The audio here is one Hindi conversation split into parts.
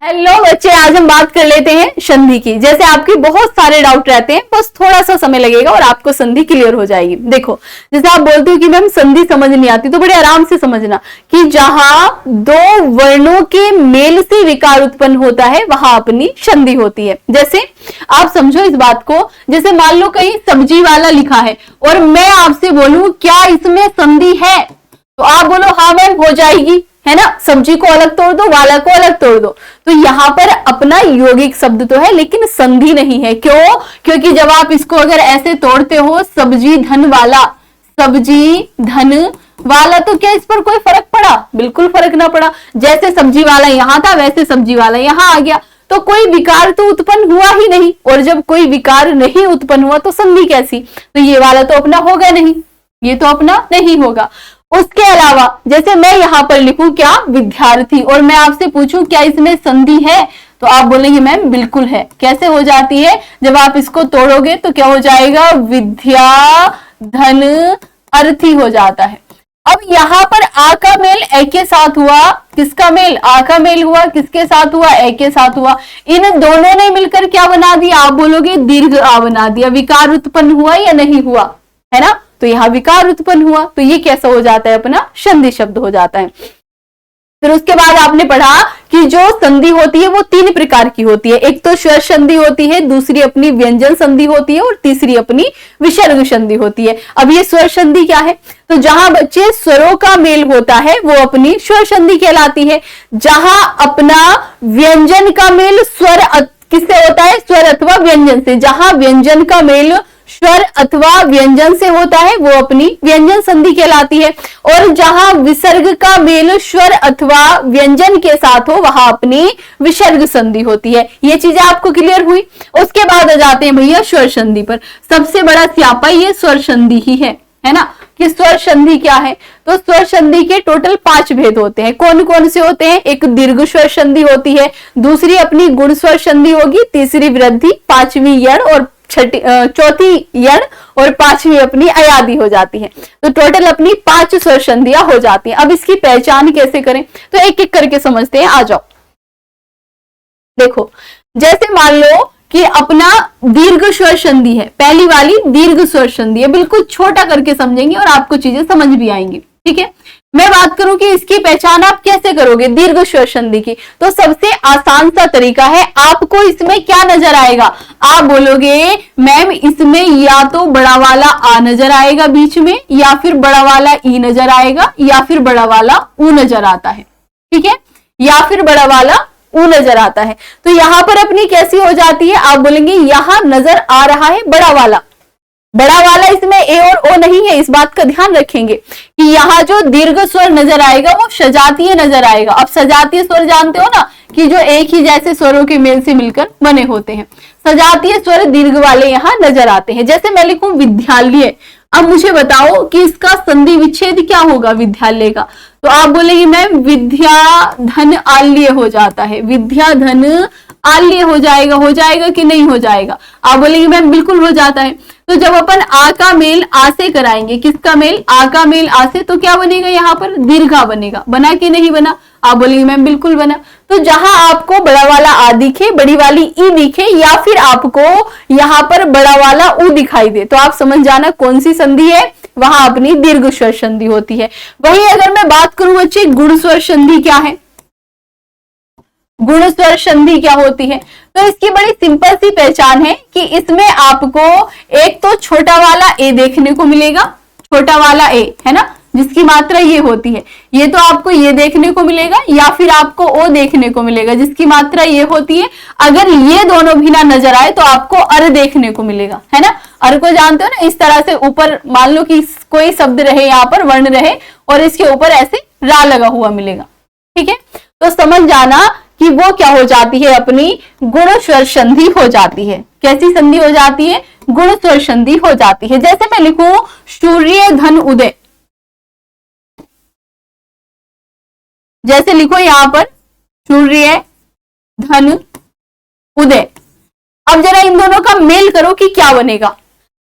हेलो बच्चे, आज हम बात कर लेते हैं संधि की। जैसे आपके बहुत सारे डाउट रहते हैं, बस थोड़ा सा समय लगेगा और आपको संधि क्लियर हो जाएगी। देखो, जैसे आप बोलते हो कि मैम संधि समझ नहीं आती, तो बड़े आराम से समझना कि जहां दो वर्णों के मेल से विकार उत्पन्न होता है वहां अपनी संधि होती है। जैसे आप समझो इस बात को, जैसे मान लो कहीं सब्जी वाला लिखा है और मैं आपसे बोलूं क्या इसमें संधि है, तो आप बोलो हाँ मैम हो जाएगी, है ना। सब्जी को अलग तोड़ दो, वाला को अलग तोड़ दो, तो यहां पर अपना यौगिक शब्द तो है लेकिन संधि नहीं है। क्यों? क्योंकि जब आप इसको अगर ऐसे तोड़ते हो सब्जी धन वाला, सब्जी धन वाला, तो क्या इस पर कोई फर्क पड़ा? बिल्कुल फर्क ना पड़ा। जैसे सब्जी वाला यहां था वैसे सब्जी वाला यहां आ गया, तो कोई विकार तो उत्पन्न हुआ ही नहीं। और जब कोई विकार नहीं उत्पन्न हुआ तो संधि कैसी? तो ये वाला तो अपना होगा नहीं, ये तो अपना नहीं होगा। उसके अलावा जैसे मैं यहां पर लिखूं क्या विद्यार्थी, और मैं आपसे पूछूं क्या इसमें संधि है, तो आप बोलेंगे मैम बिल्कुल है। कैसे हो जाती है? जब आप इसको तोड़ोगे तो क्या हो जाएगा? विद्या धन अर्थी हो जाता है। अब यहां पर आ का मेल ए के साथ हुआ, किसका मेल? आ का मेल हुआ, किसके साथ हुआ? ए के साथ हुआ। इन दोनों ने मिलकर क्या बना दिया? आप बोलोगे दीर्घ आ बना दिया। विकार उत्पन्न हुआ या नहीं हुआ? है ना, तो यहां विकार उत्पन्न हुआ, तो ये कैसा हो जाता है? अपना संधि शब्द हो जाता है। फिर उसके बाद आपने पढ़ा कि जो संधि होती है वो तीन प्रकार की होती है। एक तो स्वर संधि होती है, दूसरी अपनी व्यंजन संधि होती है और तीसरी अपनी विसर्ग संधि होती है। अब ये स्वर संधि क्या है? तो जहां बच्चे स्वरों का मेल होता है वो अपनी स्वर संधि कहलाती है। जहां अपना व्यंजन का मेल स्वर किससे होता है? स्वर अथवा व्यंजन से। जहां व्यंजन का मेल स्वर अथवा व्यंजन से होता है वो अपनी व्यंजन संधि कहलाती है। और जहां विसर्ग का मेल स्वर अथवा व्यंजन के साथ हो वहां अपनी विसर्ग संधि होती है। ये चीजें आपको क्लियर हुई। उसके बाद आ जाते हैं भैया स्वर संधि पर। सबसे बड़ा स्यापा ये स्वर संधि ही है ना, कि स्वर संधि क्या है? तो स्वर संधि के टोटल 5 भेद होते हैं। कौन कौन से होते हैं? एक दीर्घ स्वर संधि होती है, दूसरी अपनी गुण स्वर संधि होगी, तीसरी वृद्धि, पांचवी यण और चौथी यण और पांचवी अपनी अयादी हो जाती है। तो टोटल अपनी 5 स्वर संधियां हो जाती हैं। अब इसकी पहचान कैसे करें, तो एक एक करके समझते हैं। आ जाओ, देखो जैसे मान लो कि अपना दीर्घ स्वर संधि है, पहली वाली दीर्घ स्वर संधि है। बिल्कुल छोटा करके समझेंगे और आपको चीजें समझ भी आएंगी, ठीक है। मैं बात करूं कि इसकी पहचान आप कैसे करोगे दीर्घ स्वर संधि की, तो सबसे आसान सा तरीका है, आपको इसमें क्या नजर आएगा? आप बोलोगे मैम इसमें या तो बड़ा वाला आ नजर आएगा बीच में, या फिर बड़ा वाला ई नजर आएगा, या फिर बड़ा वाला ऊ नजर आता है, ठीक है, या फिर बड़ा वाला ऊ नजर आता है। तो यहां पर अपनी कैसी हो जाती है? आप बोलेंगे यहां नजर आ रहा है बड़ा वाला। बड़ा वाला इसमें ए और ओ नहीं है, इस बात का ध्यान रखेंगे कि यहाँ जो दीर्घ स्वर नजर आएगा वो सजातीय नजर आएगा। अब सजातीय स्वर जानते हो ना, कि जो एक ही जैसे स्वरों के मेल से मिलकर बने होते हैं। सजातीय स्वर दीर्घ वाले यहाँ नजर आते हैं। जैसे मैं लिखूं विद्यालय, अब मुझे बताओ कि इसका संधि विच्छेद क्या होगा विद्यालय का? तो आप बोलेंगे मैम विद्या धन आल्य हो जाता है। विद्या धन आल्य हो जाएगा कि नहीं हो जाएगा? आप बोलेंगे मैम बिल्कुल हो जाता है। तो जब अपन आ का मेल आ से कराएंगे, किसका मेल? आ का मेल आ से, तो क्या बनेगा? यहाँ पर दीर्घा बनेगा। बना कि नहीं बना? आप बोलेंगे मैम बिल्कुल बना। तो जहां आपको बड़ा वाला आ दिखे, बड़ी वाली ई दिखे, या फिर आपको यहाँ पर बड़ा वाला ऊ दिखाई दे, तो आप समझ जाना कौन सी संधि है, वहां अपनी दीर्घ स्वर संधि होती है। वही अगर मैं बात करूं बच्चे गुण स्वर संधि क्या है, गुण स्वर संधि क्या होती है, तो इसकी बड़ी सिंपल सी पहचान है कि इसमें आपको एक तो छोटा वाला ए देखने को मिलेगा, छोटा वाला ए है ना, जिसकी मात्रा ये होती है, ये तो आपको ये देखने को मिलेगा, या फिर आपको ओ देखने को मिलेगा जिसकी मात्रा ये होती है। अगर ये दोनों भी ना नजर आए तो आपको अर देखने को मिलेगा, है ना। अर को जानते हो ना, इस तरह से ऊपर मान लो कि कोई शब्द रहे, यहाँ पर वर्ण रहे और इसके ऊपर ऐसे रा लगा हुआ मिलेगा, ठीक है। तो समझ जाना कि वो क्या हो जाती है, अपनी गुण स्वर संधि हो जाती है। कैसी संधि हो जाती है? गुण स्वर संधि हो जाती है। जैसे मैं लिखूं सूर्य धन उदय, जैसे लिखो यहां पर सूर्य धन उदय। अब जरा इन दोनों का मेल करो कि क्या बनेगा।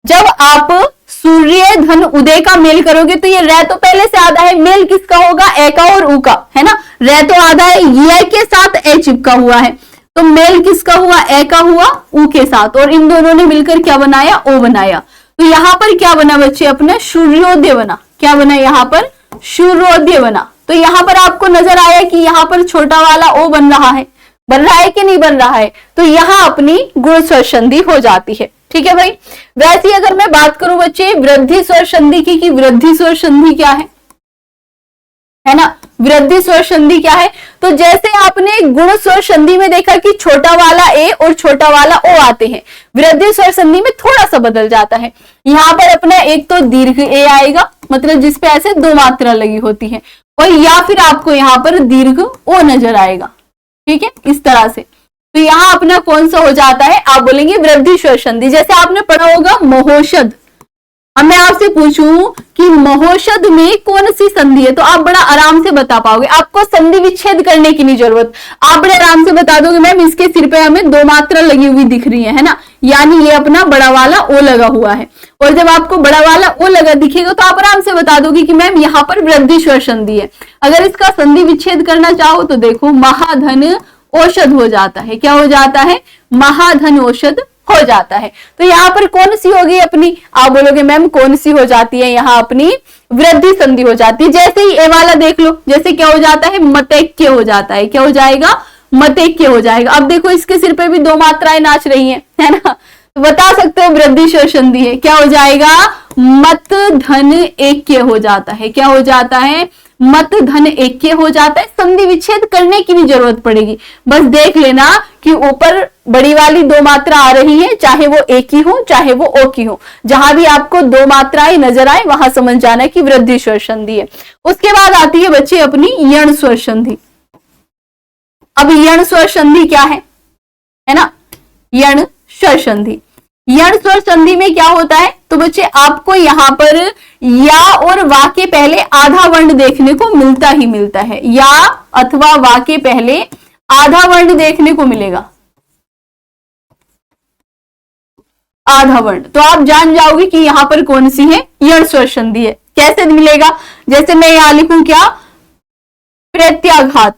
जब आप सूर्य धन उदय का मेल करोगे तो ये रह तो पहले से आधा है, मेल मेल किसका होगा, ए का और ऊ का, है ना। रे तो आधा है, ये के साथ ए चिपका हुआ है, तो मेल किसका हुआ, ए का हुआ ऊ के साथ, और इन दोनों ने मिलकर क्या बनाया, ओ बनाया। तो यहां पर क्या बना बच्चे, अपना सूर्योदय बना। क्या बना यहाँ पर, सूर्योदय बना। तो यहां पर आपको नजर आया कि यहाँ पर छोटा वाला ओ बन रहा है कि नहीं बन रहा है, तो यहां अपनी गुण स्वर संधि हो जाती है। ठीक है भाई। वैसे अगर मैं बात करूं बच्चे वृद्धि स्वर संधि की, कि वृद्धि स्वर संधि क्या है ना, वृद्धि स्वर संधि क्या है, तो जैसे आपने गुण स्वर संधि में देखा कि छोटा वाला ए और छोटा वाला ओ आते हैं, वृद्धि स्वर संधि में थोड़ा सा बदल जाता है। यहाँ पर अपना एक तो दीर्घ ए आएगा, मतलब जिसपे ऐसे दो मात्रा लगी होती है, और या फिर आपको यहाँ पर दीर्घ ओ नजर आएगा। ठीक है, इस तरह से। तो यहाँ अपना कौन सा हो जाता है, आप बोलेंगे वृद्धि स्वर संधि। जैसे आपने पढ़ा होगा महोषध। अब मैं आपसे पूछूं कि महोषध में कौन सी संधि है, तो आप बड़ा आराम से बता पाओगे, आपको संधि विच्छेद करने की नहीं जरूरत, आप बड़े आराम से बता दोगे मैम इसके सिर पे हमें दो मात्रा लगी हुई दिख रही है ना, यानी ये अपना बड़ा वाला ओ लगा हुआ है। और जब आपको बड़ा वाला ओ लगा दिखेगा तो आप आराम से बता दोगे कि मैम यहाँ पर वृद्धि स्वर संधि है। अगर इसका संधि विच्छेद करना चाहो तो देखो महाधन औषध हो जाता है। क्या हो जाता है, महाधन औषध हो जाता है। तो यहाँ पर कौन सी होगी अपनी, आप बोलोगे मैम कौन सी हो जाती है, यहाँ अपनी वृद्धि संधि हो जाती है। जैसे ही ए वाला देख लो, जैसे क्या हो जाता है, मतैक्य हो जाता है। क्या हो जाएगा, मतैक्य हो जाएगा। अब देखो इसके सिर पे भी दो मात्राएं नाच रही हैं, है ना, तो बता सकते हो वृद्धि स्वर संधि है। क्या हो जाएगा, मत धन ऐक्य हो जाता है। क्या हो जाता है, मत धन ऐक्य हो जाता है। संधि विच्छेद करने की भी जरूरत पड़ेगी, बस देख लेना कि ऊपर बड़ी वाली दो मात्रा आ रही है, चाहे वो ए की हो चाहे वो ओ की हो, जहां भी आपको दो मात्राएं नजर आए वहां समझ जाना कि वृद्धि स्वर संधि है। उसके बाद आती है बच्चे अपनी यण स्वर संधि। अब यण स्वर संधि क्या है ना, यण स्वर संधि। यण स्वर संधि में क्या होता है, तो बच्चे आपको यहाँ पर या और वा के पहले आधा वर्ण देखने को मिलता ही मिलता है, या अथवा वा के पहले आधा वर्ण देखने को मिलेगा, आधा वर्ण। तो आप जान जाओगे कि यहां पर कौन सी है, यण स्वर संधि है। कैसे मिलेगा, जैसे मैं यहां लिखूं क्या, प्रत्याघात।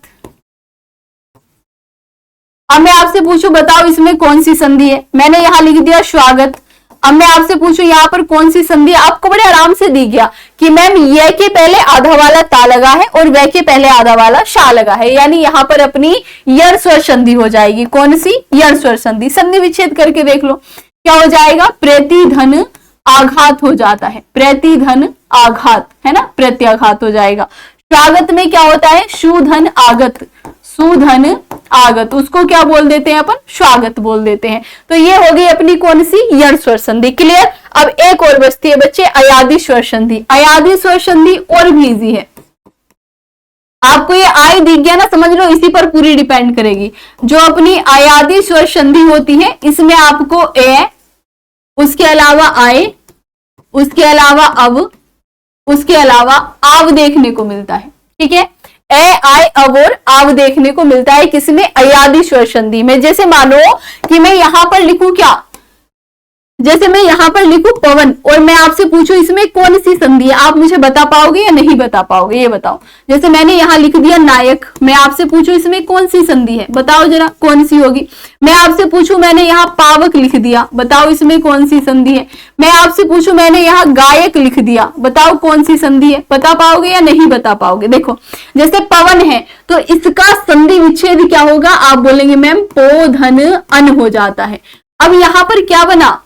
अब मैं आपसे पूछूं बताओ इसमें कौन सी संधि है, मैंने यहां लिख दिया स्वागत। अब मैं आपसे पूछूं यहाँ पर कौन सी संधि है, आपको बड़े आराम से दिख गया कि मैम ये के पहले आधा वाला ता लगा है और वे के पहले आधा वाला शा लगा है, यानी यहाँ पर अपनी यण स्वर संधि हो जाएगी। कौन सी, यण स्वर संधि। संधि विच्छेद करके देख लो क्या हो जाएगा, प्रतिधन आघात हो जाता है, प्रतिधन आघात, है ना, प्रत्याघात हो जाएगा। स्वागत में क्या होता है, सुधन आगत, सुधन आगत, उसको क्या बोल देते हैं अपन, स्वागत बोल देते हैं। तो ये होगी अपनी कौन सी, यण स्वर संधि। क्लियर। अब एक और बचती है बच्चे अयादि स्वर संधि। अयादि स्वर संधि और भी इजी है, आपको ये आई दिख गया ना, समझ लो इसी पर पूरी डिपेंड करेगी। जो अपनी अयादि स्वर संधि होती है इसमें आपको ए, उसके अलावा आए, उसके अलावा अब, उसके अलावा आव देखने को मिलता है। ठीक है, ए आय अब और आव देखने को मिलता है किसमें, अयादि स्वर संधि में। जैसे मानो कि मैं यहां पर लिखूं क्या, जैसे मैं यहां पर लिखूं पवन और मैं आपसे पूछूं इसमें कौन सी संधि है, आप मुझे बता पाओगे या नहीं बता पाओगे, ये बताओ। जैसे मैंने यहां लिख दिया नायक, मैं आपसे पूछूं इसमें कौन सी संधि है, बताओ जरा कौन सी होगी। मैं आपसे पूछूं मैंने यहाँ पावक लिख दिया, बताओ इसमें कौन सी संधि है। मैं आपसे पूछूं मैंने यहाँ गायक लिख दिया, बताओ कौन सी संधि है, बता पाओगे या नहीं बता पाओगे। देखो जैसे पवन है तो इसका संधि विच्छेद क्या होगा, आप बोलेंगे मैम पो धन अन हो जाता है। अब यहाँ पर क्या बना,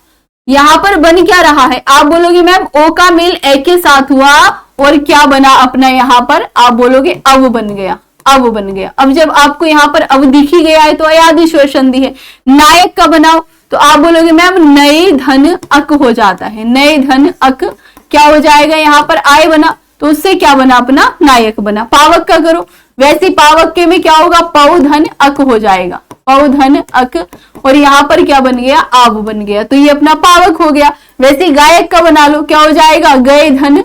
यहां पर बन क्या रहा है, आप बोलोगे मैम ओ का मेल ए के साथ हुआ और क्या बना अपना यहाँ पर, आप बोलोगे अव बन गया, अव बन गया। अब जब आपको यहाँ पर अव दिख ही गया है तो अयादि स्वर संधि है। नायक का बनाओ तो आप बोलोगे मैम नए धन अक हो जाता है, नए धन अक क्या हो जाएगा, यहाँ पर आय बना तो उससे क्या बना अपना नायक बना। पावक का करो, वैसे पावक के में क्या होगा, पौ धन अक हो जाएगा, पौ धन अक, और यहाँ पर क्या बन गया, आव बन गया, तो ये अपना पावक हो गया। वैसे गायक का बना लो, क्या हो जाएगा, गए धन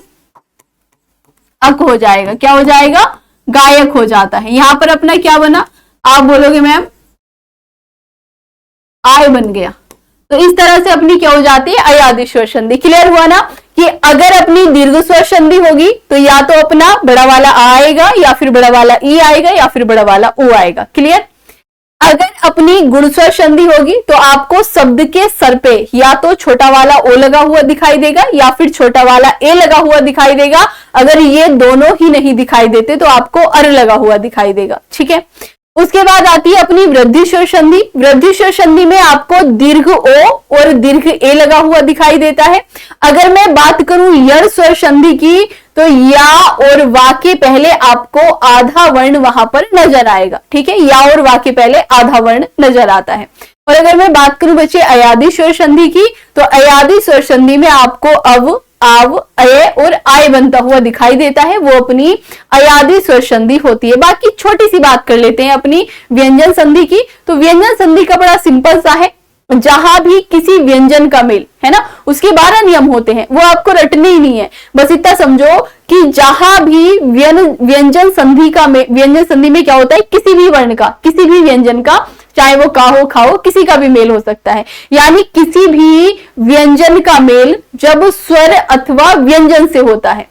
अक हो जाएगा, क्या हो जाएगा, गायक हो जाता है। यहां पर अपना क्या बना, आप बोलोगे मैम आय बन गया, तो इस तरह से अपनी क्या हो जाती है, अयादी स्वर संधि। क्लियर हुआ ना कि अगर अपनी दीर्घ स्वर संधि होगी तो या तो अपना बड़ा वाला आ आएगा, या फिर बड़ा वाला ई आएगा, या फिर बड़ा वाला ओ आएगा। क्लियर। अगर अपनी गुण स्वर संधि होगी तो आपको शब्द के सर पे या तो छोटा वाला ओ लगा हुआ दिखाई देगा, या फिर छोटा वाला ए लगा हुआ दिखाई देगा। अगर ये दोनों ही नहीं दिखाई देते तो आपको अर लगा हुआ दिखाई देगा। ठीक है। उसके बाद आती है अपनी वृद्धि स्वर संधि। वृद्धि स्वर संधि में आपको दीर्घ ओ और दीर्घ ए लगा हुआ दिखाई देता है। अगर मैं बात करूं यण स्वर संधि की तो या और वा के पहले आपको आधा वर्ण वहां पर नजर आएगा। ठीक है, या और वा के पहले आधा वर्ण नजर आता है। और अगर मैं बात करूं बच्चे अयादी स्वर संधि की तो अयादी स्वर संधि में आपको अव, आव, अय और आय बनता हुआ दिखाई देता है, वो अपनी अयादी स्वर संधि होती है। बाकी छोटी सी बात कर लेते हैं अपनी व्यंजन संधि की। तो व्यंजन संधि का बड़ा सिंपल सा है, जहां भी किसी व्यंजन का मेल है ना, उसके 12 नियम होते हैं, वो आपको रटने ही नहीं है। बस इतना समझो कि जहां भी व्यंजन संधि का व्यंजन संधि में क्या होता है, किसी भी वर्ण का, किसी भी व्यंजन का, चाहे वो का हो, खा हो, किसी का भी मेल हो सकता है। यानी किसी भी व्यंजन का मेल जब स्वर अथवा व्यंजन से होता है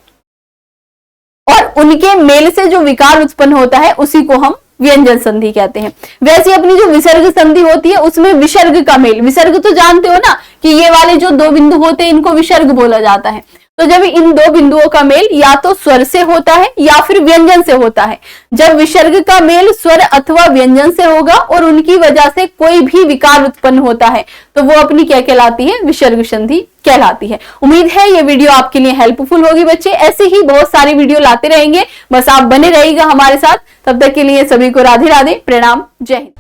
और उनके मेल से जो विकार उत्पन्न होता है उसी को हम व्यंजन संधि कहते हैं। वैसे अपनी जो विसर्ग संधि होती है उसमें विसर्ग का मेल, विसर्ग तो जानते हो ना कि ये वाले जो दो बिंदु होते हैं इनको विसर्ग बोला जाता है। तो जब इन दो बिंदुओं का मेल या तो स्वर से होता है या फिर व्यंजन से होता है, जब विसर्ग का मेल स्वर अथवा व्यंजन से होगा और उनकी वजह से कोई भी विकार उत्पन्न होता है तो वो अपनी क्या कहलाती है, विसर्ग संधि कहलाती है। उम्मीद है ये वीडियो आपके लिए हेल्पफुल होगी बच्चे। ऐसे ही बहुत सारी वीडियो लाते रहेंगे, बस आप बने रहिएगा हमारे साथ। तब तक के लिए सभी को राधे राधे, प्रणाम, जय हिंद।